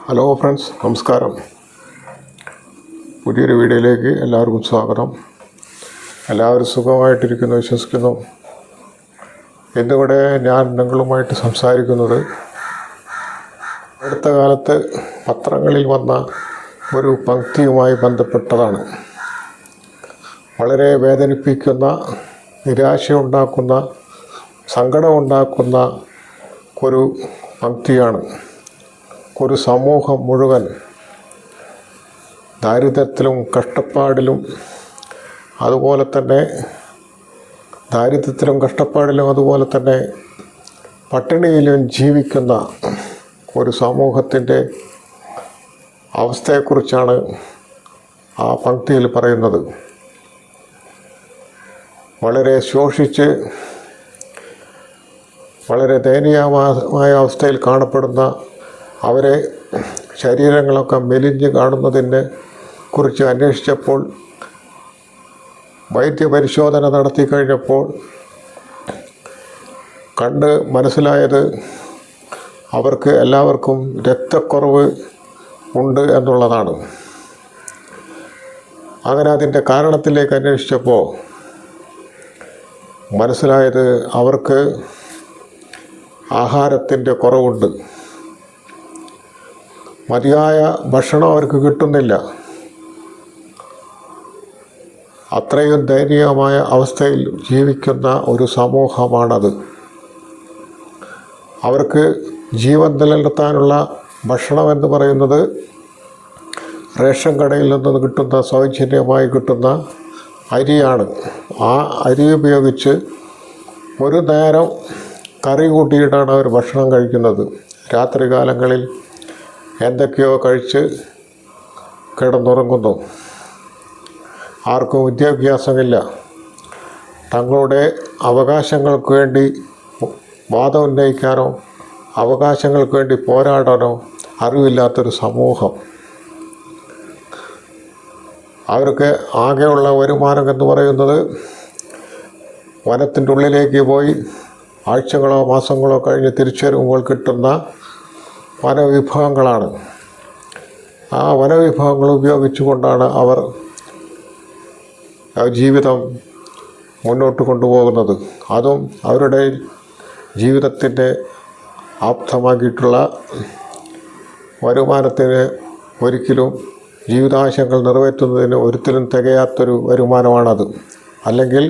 Hello friends, നമസ്കാരം. പുതിയൊരു വീഡിയോയിലേക്ക് എല്ലാവർക്കും സ്വാഗതം. എല്ലാവരും സുഖമായിട്ടിരിക്കുന്നു വിശ്വസിക്കുന്നു. ഇന്നിവിടെ ഞാൻ നിങ്ങളുമായിട്ട് സംസാരിക്കുന്നത് അടുത്ത കാലത്ത് പത്രങ്ങളിൽ വന്ന ഒരു പംക്തിയുമായി ബന്ധപ്പെട്ടതാണ്. വളരെ വേദനിപ്പിക്കുന്ന, നിരാശയുണ്ടാക്കുന്ന, സങ്കടമുണ്ടാക്കുന്ന ഒരു പംക്തിയാണ്. ഒരു സമൂഹം മുഴുവൻ ദാരിദ്ര്യത്തിലും കഷ്ടപ്പാടിലും അതുപോലെ തന്നെ പട്ടിണിയിലും ജീവിക്കുന്ന ഒരു സമൂഹത്തിൻ്റെ അവസ്ഥയെക്കുറിച്ചാണ് ആ പംക്തിയിൽ പറയുന്നത്. വളരെ ശോഷിച്ച് വളരെ ദയനീയമായ അവസ്ഥയിൽ കാണപ്പെടുന്ന അവരെ ശരീരങ്ങളൊക്കെ മെലിഞ്ഞ് കാണുന്നതിനെ കുറിച്ച് അന്വേഷിച്ചപ്പോൾ, വൈദ്യപരിശോധന നടത്തി കഴിഞ്ഞപ്പോൾ കണ്ട് മനസ്സിലായത് അവർക്ക് എല്ലാവർക്കും രക്തക്കുറവ് ഉണ്ട് എന്നുള്ളതാണ്. അങ്ങനെ അതിൻ്റെ കാരണത്തിലേക്ക് അന്വേഷിച്ചപ്പോൾ മനസ്സിലായത് അവർക്ക് ആഹാരത്തിൻ്റെ കുറവുണ്ട്. മതിയായ ഭക്ഷണം അവർക്ക് കിട്ടുന്നില്ല. അത്രയും ദയനീയമായ അവസ്ഥയിൽ ജീവിക്കുന്ന ഒരു സമൂഹമാണത്. അവർക്ക് ജീവൻ നിലനിർത്താനുള്ള ഭക്ഷണമെന്ന് പറയുന്നത് റേഷൻ കടയിൽ നിന്ന് കിട്ടുന്ന, സൗജന്യമായി കിട്ടുന്ന അരിയാണ്. ആ അരി ഉപയോഗിച്ച് ഒരു നേരം കറി കൂട്ടിയിട്ടാണ് അവർ ഭക്ഷണം കഴിക്കുന്നത്. രാത്രികാലങ്ങളിൽ എന്തൊക്കെയോ കഴിച്ച് കിടന്നുറങ്ങുന്നു. ആർക്കും വിദ്യാഭ്യാസമില്ല. തങ്ങളുടെ അവകാശങ്ങൾക്ക് വേണ്ടി വാദം ഉന്നയിക്കാനോ അവകാശങ്ങൾക്ക് വേണ്ടി പോരാടാനോ അറിവില്ലാത്തൊരു സമൂഹം. അവർക്ക് ആകെയുള്ള വരുമാനം എന്ന് പറയുന്നത് വനത്തിൻ്റെ ഉള്ളിലേക്ക് പോയി ആഴ്ചകളോ മാസങ്ങളോ കഴിഞ്ഞ് തിരിച്ചു വരുമ്പോൾ കിട്ടുന്ന വനവിഭവങ്ങളാണ്. ആ വനവിഭവങ്ങൾ ഉപയോഗിച്ചുകൊണ്ടാണ് അവർ ജീവിതം മുന്നോട്ട് കൊണ്ടുപോകുന്നത്. അതും അവരുടെ ജീവിതത്തിൻ്റെ ആപ്തമാക്കിയിട്ടുള്ള വരുമാനത്തിന് ഒരിക്കലും ജീവിതാവശ്യങ്ങൾ നിറവേറ്റുന്നതിന് ഒരിക്കലും തികയാത്തൊരു വരുമാനമാണത്. അല്ലെങ്കിൽ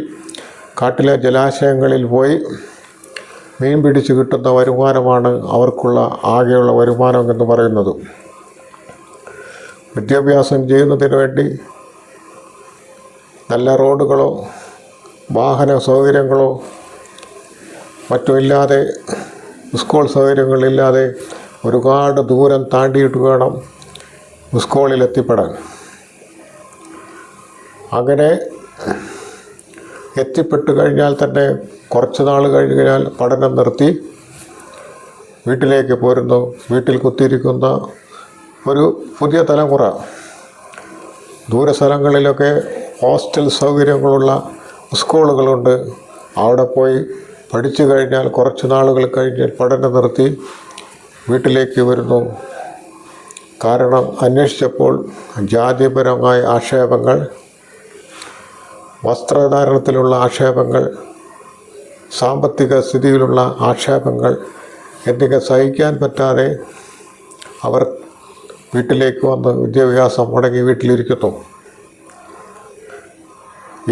കാട്ടിലെ ജലാശയങ്ങളിൽ പോയി മീൻ പിടിച്ച് കിട്ടുന്ന വരുമാനമാണ് അവർക്കുള്ള ആകെയുള്ള വരുമാനം എന്ന് പറയുന്നത്. വിദ്യാഭ്യാസം ചെയ്യുന്നതിന് വേണ്ടി നല്ല റോഡുകളോ വാഹന സൗകര്യങ്ങളോ മറ്റോ ഇല്ലാതെ, സ്കൂൾ സൗകര്യങ്ങളില്ലാതെ ഒരുപാട് ദൂരം താണ്ടിയിട്ട് വേണം സ്കൂളിൽ എത്തിപ്പെടാൻ. അങ്ങനെ എത്തിപ്പെട്ട് കഴിഞ്ഞാൽ തന്നെ കുറച്ച് നാൾ കഴിഞ്ഞാൽ പഠനം നിർത്തി വീട്ടിലേക്ക് പോരുന്നു. വീട്ടിൽ കുത്തിയിരിക്കുന്ന ഒരു പുതിയ തലമുറ. ദൂരസ്ഥലങ്ങളിലൊക്കെ ഹോസ്റ്റൽ സൗകര്യങ്ങളുള്ള സ്കൂളുകളുണ്ട്. അവിടെ പോയി പഠിച്ചു കഴിഞ്ഞാൽ കുറച്ച് നാളുകൾ കഴിഞ്ഞ് പഠനം നിർത്തി വീട്ടിലേക്ക് വരുന്നു. കാരണം അന്വേഷിച്ചപ്പോൾ ജാതിപരമായ ആക്ഷേപങ്ങൾ, വസ്ത്രധാരണത്തിലുള്ള ആക്ഷേപങ്ങൾ, സാമ്പത്തിക സ്ഥിതിയിലുള്ള ആക്ഷേപങ്ങൾ എന്നിവ സഹിക്കാൻ പറ്റാതെ അവർ വീട്ടിലേക്ക് വന്ന് വിദ്യാഭ്യാസം മുടങ്ങി വീട്ടിലിരിക്കുന്നു.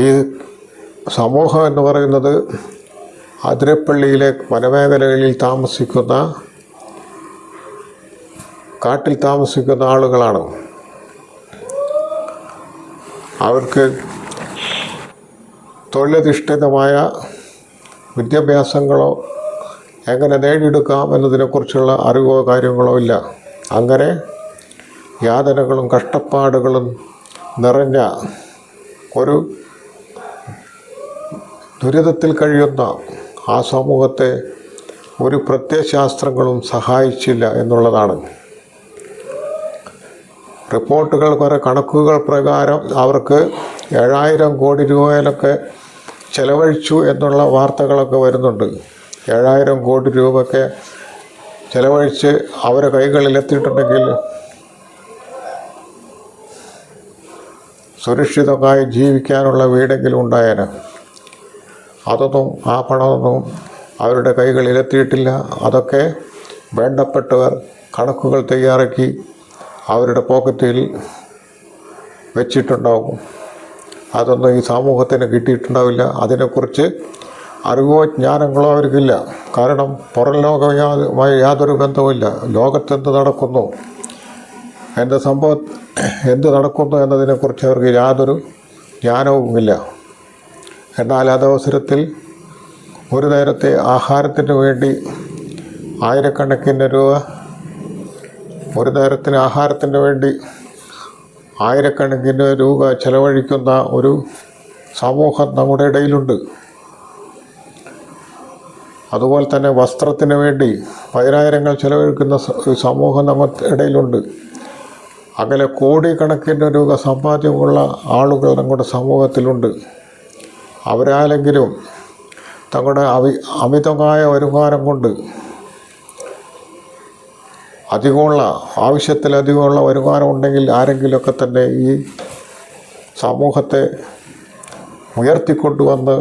ഈ സമൂഹം എന്ന് പറയുന്നത് അതിരപ്പള്ളിയിലെ വനമേഖലകളിൽ താമസിക്കുന്ന, കാട്ടിൽ താമസിക്കുന്ന ആളുകളാണ്. അവർക്ക് തൊഴിലധിഷ്ഠിതമായ വിദ്യാഭ്യാസങ്ങളോ എങ്ങനെ നേടിയെടുക്കാം എന്നതിനെക്കുറിച്ചുള്ള അറിവോ കാര്യങ്ങളോ ഇല്ല. അങ്ങനെ യാതനകളും കഷ്ടപ്പാടുകളും നിറഞ്ഞ ഒരു ദുരിതത്തിൽ കഴിയുന്ന ആ സമൂഹത്തെ ഒരു പ്രത്യയശാസ്ത്രങ്ങളും സഹായിച്ചില്ല എന്നുള്ളതാണ്. റിപ്പോർട്ടുകൾ, കണക്കുകൾ പ്രകാരം അവർക്ക് 7,000 കോടി രൂപയിലൊക്കെ ചെലവഴിച്ചു എന്നുള്ള വാർത്തകളൊക്കെ വരുന്നുണ്ട്. 7,000 കോടി രൂപയ്ക്ക് ചെലവഴിച്ച് അവരെ കൈകളിലെത്തിയിട്ടുണ്ടെങ്കിൽ സുരക്ഷിതമായി ജീവിക്കാനുള്ള വീടെങ്കിലും ഉണ്ടായേനെ. അതൊന്നും ആ പണമൊന്നും അവരുടെ കൈകളിലെത്തിയിട്ടില്ല. അതൊക്കെ വേണ്ടപ്പെട്ടവർ കണക്കുകൾ തയ്യാറാക്കി അവരുടെ പോക്കറ്റിൽ വെച്ചിട്ടുണ്ടാവും. അതൊന്നും ഈ സമൂഹത്തിന് കിട്ടിയിട്ടുണ്ടാവില്ല. അതിനെക്കുറിച്ച് അറിവോ ജ്ഞാനങ്ങളോ അവർക്കില്ല. കാരണം പുറം ലോകവുമായി യാതൊരു ബന്ധവുമില്ല. ലോകത്തെന്ത് നടക്കുന്നു, എന്ത് നടക്കുന്നു എന്നതിനെക്കുറിച്ച് അവർക്ക് യാതൊരു ജ്ഞാനവുമില്ല. എന്നാൽ അതവസരത്തിൽ ഒരു നേരത്തെ ആഹാരത്തിന് വേണ്ടി ആയിരക്കണക്കിന് രൂപ, ഒരു നേരത്തിന് ആഹാരത്തിന് വേണ്ടി ആയിരക്കണക്കിന് രൂപ ചെലവഴിക്കുന്ന ഒരു സമൂഹം നമ്മുടെ ഇടയിലുണ്ട്. അതുപോലെ തന്നെ വസ്ത്രത്തിന് വേണ്ടി പതിനായിരങ്ങൾ ചെലവഴിക്കുന്ന സമൂഹം നമ്മുടെ ഇടയിലുണ്ട്. അങ്ങനെ കോടിക്കണക്കിന് രൂപ സമ്പാദ്യമുള്ള ആളുകൾ നമ്മുടെ സമൂഹത്തിലുണ്ട്. അവരാലെങ്കിലും തങ്ങളുടെ അമിതമായ വരുമാനം കൊണ്ട് ആവശ്യത്തിലധികമുള്ള വരുമാനം ഉണ്ടെങ്കിൽ ആരെങ്കിലുമൊക്കെ തന്നെ ഈ സമൂഹത്തെ ഉയർത്തിക്കൊണ്ടുവന്ന്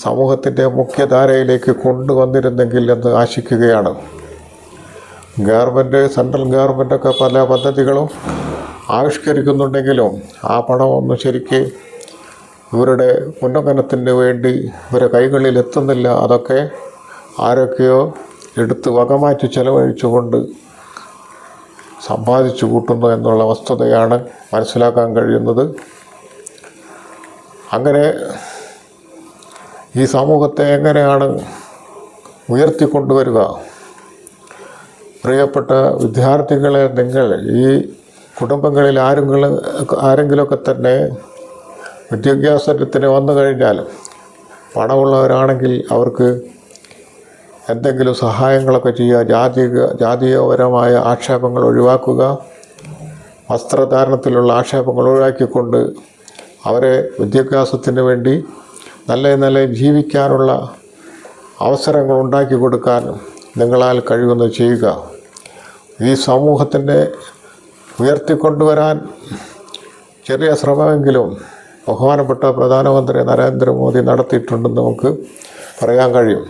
സമൂഹത്തിൻ്റെ മുഖ്യധാരയിലേക്ക് കൊണ്ടുവന്നിരുന്നെങ്കിൽ എന്ന് ആശിക്കുകയാണ്. സെൻട്രൽ ഗവൺമെൻറ്റൊക്കെ പല പദ്ധതികളും ആവിഷ്കരിക്കുന്നുണ്ടെങ്കിലും ആ പണമൊന്നും ശരിക്ക് ഇവരുടെ ഉന്നമനത്തിന് വേണ്ടി ഇവരെ കൈകളിൽ എത്തുന്നില്ല. അതൊക്കെ ആരൊക്കെയോ എടുത്ത് വകമാറ്റി ചെലവഴിച്ചുകൊണ്ട് സമ്പാദിച്ചു കൂട്ടുന്നു എന്നുള്ള വസ്തുതയാണ് മനസ്സിലാക്കാൻ കഴിയുന്നത്. അങ്ങനെ ഈ സമൂഹത്തെ എങ്ങനെയാണ് ഉയർത്തിക്കൊണ്ടുവരിക? പ്രിയപ്പെട്ട വിദ്യാർത്ഥികളെ, നിങ്ങൾ ഈ കുടുംബങ്ങളിൽ ആരെങ്കിലുമൊക്കെ തന്നെ വിദ്യാഭ്യാസത്തിന് വന്നു കഴിഞ്ഞാൽ പണമുള്ളവരാണെങ്കിൽ അവർക്ക് എന്തെങ്കിലും സഹായങ്ങളൊക്കെ ചെയ്യുക. ജാതീയപരമായ ആക്ഷേപങ്ങൾ ഒഴിവാക്കുക. വസ്ത്രധാരണത്തിലുള്ള ആക്ഷേപങ്ങൾ ഒഴിവാക്കിക്കൊണ്ട് അവരെ വിദ്യാഭ്യാസത്തിന് വേണ്ടി നല്ല ജീവിക്കാനുള്ള അവസരങ്ങൾ ഉണ്ടാക്കി കൊടുക്കാൻ നിങ്ങളാൽ കഴിയുന്നത് ചെയ്യുക. ഈ സമൂഹത്തിൻ്റെ ഉയർത്തിക്കൊണ്ടുവരാൻ ചെറിയ ശ്രമമെങ്കിലും ബഹുമാനപ്പെട്ട പ്രധാനമന്ത്രി നരേന്ദ്രമോദി നടത്തിയിട്ടുണ്ടെന്ന് നമുക്ക് പറയാൻ കഴിയും.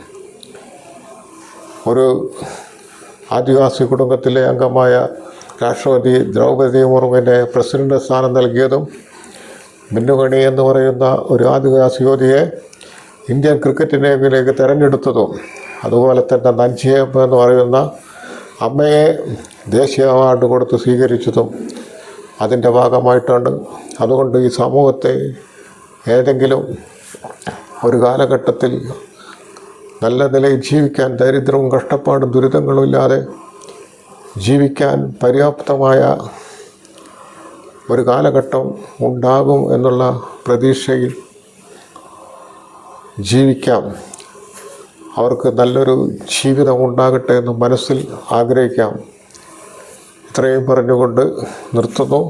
ഒരു ആദിവാസി കുടുംബത്തിലെ അംഗമായ രാഷ്ട്രപതി ദ്രൗപദി മുർമുവിനെ പ്രസിഡന്റ് സ്ഥാനം നൽകിയതും മിന്നുമണി എന്ന് പറയുന്ന ഒരു ആദിവാസി യുവതിയെ ഇന്ത്യൻ ക്രിക്കറ്റ് ടീമിലേക്ക് തിരഞ്ഞെടുത്തതും, അതുപോലെ തന്നെ നഞ്ചിയമ്മ എന്ന് പറയുന്ന അമ്മയെ ദേശീയ അവാർഡ് കൊടുത്ത് സ്വീകരിച്ചതും അതിൻ്റെ ഭാഗമായിട്ടാണ്. അതുകൊണ്ട് ഈ സമൂഹത്തെ ഏതെങ്കിലും ഒരു കാലഘട്ടത്തിൽ നല്ല നിലയിൽ ജീവിക്കാൻ, ദരിദ്രവും കഷ്ടപ്പാടും ദുരിതങ്ങളും ഇല്ലാതെ ജീവിക്കാൻ പര്യാപ്തമായ ഒരു കാലഘട്ടം ഉണ്ടാകും എന്നുള്ള പ്രതീക്ഷയിൽ ജീവിക്കാം. അവർക്ക് നല്ലൊരു ജീവിതം ഉണ്ടാകട്ടെ എന്ന് മനസ്സിൽ ആഗ്രഹിക്കാം. ഇത്രയും പറഞ്ഞുകൊണ്ട് നിർത്തുന്നു.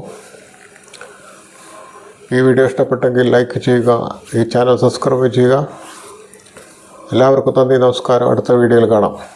ഈ വീഡിയോ ഇഷ്ടപ്പെട്ടെങ്കിൽ ലൈക്ക് ചെയ്യുക, ഈ ചാനൽ സബ്സ്ക്രൈബ് ചെയ്യുക. എല്ലാവർക്കും നന്ദി, നമസ്കാരം. അടുത്ത വീഡിയോയിൽ കാണാം.